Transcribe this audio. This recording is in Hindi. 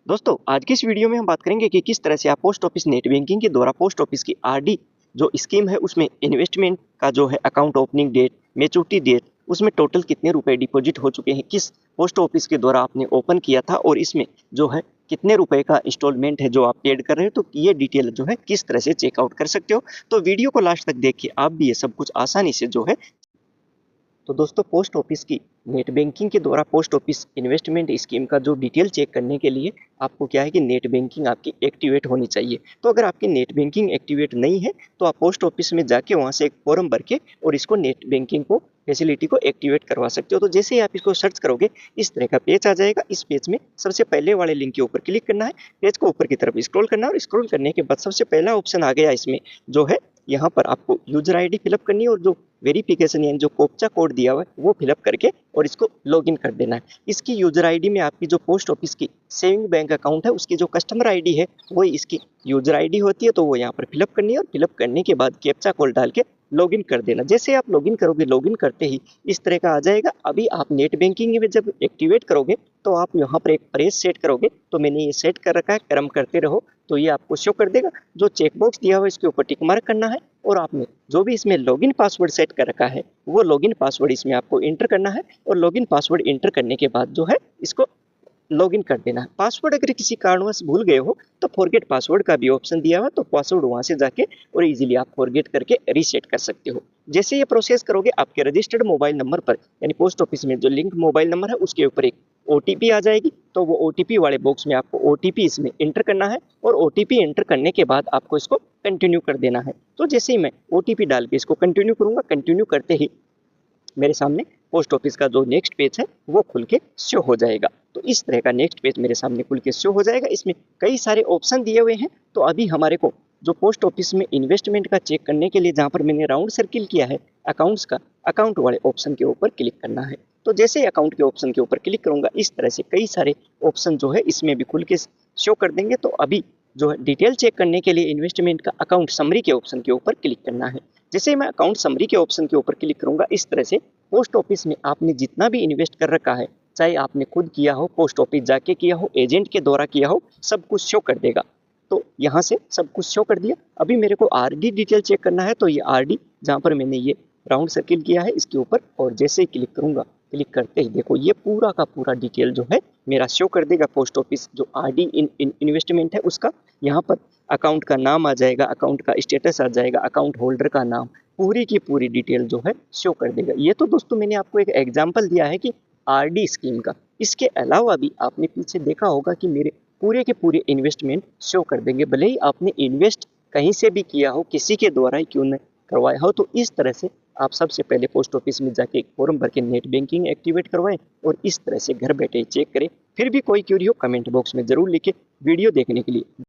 दोस्तों आज की इस वीडियो में हम बात करेंगे कि किस तरह से आप पोस्ट ऑफिस नेट बैंकिंग के द्वारा पोस्ट ऑफिस की आरडी जो स्कीम है उसमें इन्वेस्टमेंट का जो है account opening date, maturity date, उसमें टोटल कितने रुपए डिपॉजिट हो चुके हैं, किस पोस्ट ऑफिस के द्वारा आपने ओपन किया था और इसमें जो है कितने रुपए का इंस्टॉलमेंट है जो आप पेड कर रहे हो, तो ये डिटेल जो है किस तरह से चेकआउट कर सकते हो। तो वीडियो को लास्ट तक देखिए, आप भी ये सब कुछ आसानी से जो है। तो दोस्तों पोस्ट ऑफिस की नेट बैंकिंग के द्वारा पोस्ट ऑफिस इन्वेस्टमेंट स्कीम का जो डिटेल चेक करने के लिए आपको क्या है कि नेट बैंकिंग आपकी एक्टिवेट होनी चाहिए। तो अगर आपकी नेट बैंकिंग एक्टिवेट नहीं है तो आप पोस्ट ऑफिस में जाके वहाँ से एक फॉर्म भर के और इसको नेट बैंकिंग को फैसिलिटी को एक्टिवेट करवा सकते हो। तो जैसे ही आप इसको सर्च करोगे इस तरह का पेज आ जाएगा। इस पेज में सबसे पहले वाले लिंक के ऊपर क्लिक करना है, पेज को ऊपर की तरफ स्क्रॉल करना है और स्क्रॉल करने के बाद सबसे पहला ऑप्शन आ गया इसमें जो है, यहाँ पर आपको यूजर आईडी फिलअप करनी है और जो वेरिफिकेशन यानी जो कोप्चा कोड दिया हुआ है वो फिलअप करके और इसको लॉगिन कर देना है। इसकी यूजर आईडी में आपकी जो पोस्ट ऑफिस की सेविंग बैंक अकाउंट है उसकी जो कस्टमर आईडी है वो इसकी यूजर आईडी होती है, तो वो यहाँ पर फिलअप करनी है और फिलअप करने के बाद कैप्चा कोड डाल के लॉगिन कर देना। जैसे आप लॉगिन करोगे, लॉगिन करते ही इस तरह का आ जाएगा। अभी आप नेट बैंकिंग में जब एक्टिवेट करोगे तो आप यहाँ पर एक प्रेस सेट करोगे, तो मैंने ये सेट कर रखा है, क्रम करते रहो, तो ये आपको शो कर देगा। जो चेकबॉक्स दिया हुआ है इसके ऊपर टिक मार्क करना है और आपने जो भी इसमें लॉगिन पासवर्ड सेट कर रखा है वो लॉगिन पासवर्ड इसमें आपको एंटर करना है और लॉगिन पासवर्ड एंटर करने के बाद जो है इसको लॉगिन कर देना है। पासवर्ड अगर किसी कारणवश भूल गए हो तो फॉरगेट पासवर्ड का भी ऑप्शन दिया हुआ है, तो पासवर्ड वहां से जाके और इजीली आप फॉरगेट करके रीसेट कर सकते हो। जैसे ये प्रोसेस करोगे आपके रजिस्टर्ड मोबाइल नंबर पर यानी पोस्ट ऑफिस में जो लिंक मोबाइल नंबर है उसके ऊपर एक ओटीपी आ जाएगी, तो वो ओटीपी वाले बॉक्स में आपको ओटीपी इसमें एंटर करना है और ओटीपी एंटर करने के बाद आपको इसको कंटिन्यू कर देना है। तो जैसे ही मैं ओटीपी डाल के इसको कंटिन्यू करूंगा, कंटिन्यू करते ही मेरे सामने पोस्ट ऑफिस का जो नेक्स्ट पेज है वो खुल के शो हो जाएगा। तो इस तरह का नेक्स्ट पेज मेरे सामने खुल के शो हो जाएगा। इसमें कई सारे ऑप्शन दिए हुए हैं। तो अभी हमारे को जो पोस्ट ऑफिस में इन्वेस्टमेंट का चेक करने के लिए जहाँ पर मैंने राउंड सर्किल किया है अकाउंट्स का, अकाउंट वाले ऑप्शन के ऊपर क्लिक करना है। तो जैसे ही अकाउंट के ऑप्शन के ऊपर क्लिक करूंगा इस तरह से कई सारे ऑप्शन जो है इसमें भी खुल के शो कर देंगे। तो अभी जो है डिटेल चेक करने के लिए इन्वेस्टमेंट का अकाउंट समरी के ऑप्शन के ऊपर क्लिक करना है। जैसे ही मैं अकाउंट समरी के ऑप्शन के ऊपर क्लिक करूंगा इस तरह से पोस्ट ऑफिस में आपने जितना भी इन्वेस्ट कर रखा है, चाहे आपने खुद किया हो, पोस्ट ऑफिस जाके किया हो, एजेंट के द्वारा किया हो, सब कुछ शो कर देगा। तो यहाँ से सब कुछ शो कर दिया। अभी मेरे को आरडी डिटेल चेक करना है, तो ये आरडी जहाँ पर मैंने ये राउंड सर्किल किया है इसके ऊपर और जैसे ही क्लिक करूंगा, क्लिक करते ही देखो ये पूरा का पूरा डिटेल जो है मेरा शो कर देगा। पोस्ट ऑफिस जो आरडी इन्वेस्टमेंट है उसका यहाँ पर अकाउंट का नाम आ जाएगा, अकाउंट का स्टेटस आ जाएगा, अकाउंट होल्डर का नाम, पूरी की पूरी डिटेल जो है शो कर देगा। ये तो दोस्तों मैंने आपको एक एग्जांपल दिया है कि आरडी स्कीम का। इसके अलावा भी आपने पीछे देखा होगा कि मेरे पूरे के पूरे इन्वेस्टमेंट शो कर देंगे, भले ही आपने इन्वेस्ट कहीं से भी किया हो, किसी के द्वारा ही क्यों न करवाया हो। तो इस तरह से आप सबसे पहले पोस्ट ऑफिस में जाके एक फॉर्म भर के नेट बैंकिंग एक्टिवेट करवाएं और इस तरह से घर बैठे चेक करें। फिर भी कोई क्यूरी हो कमेंट बॉक्स में जरूर लिखें। वीडियो देखने के लिए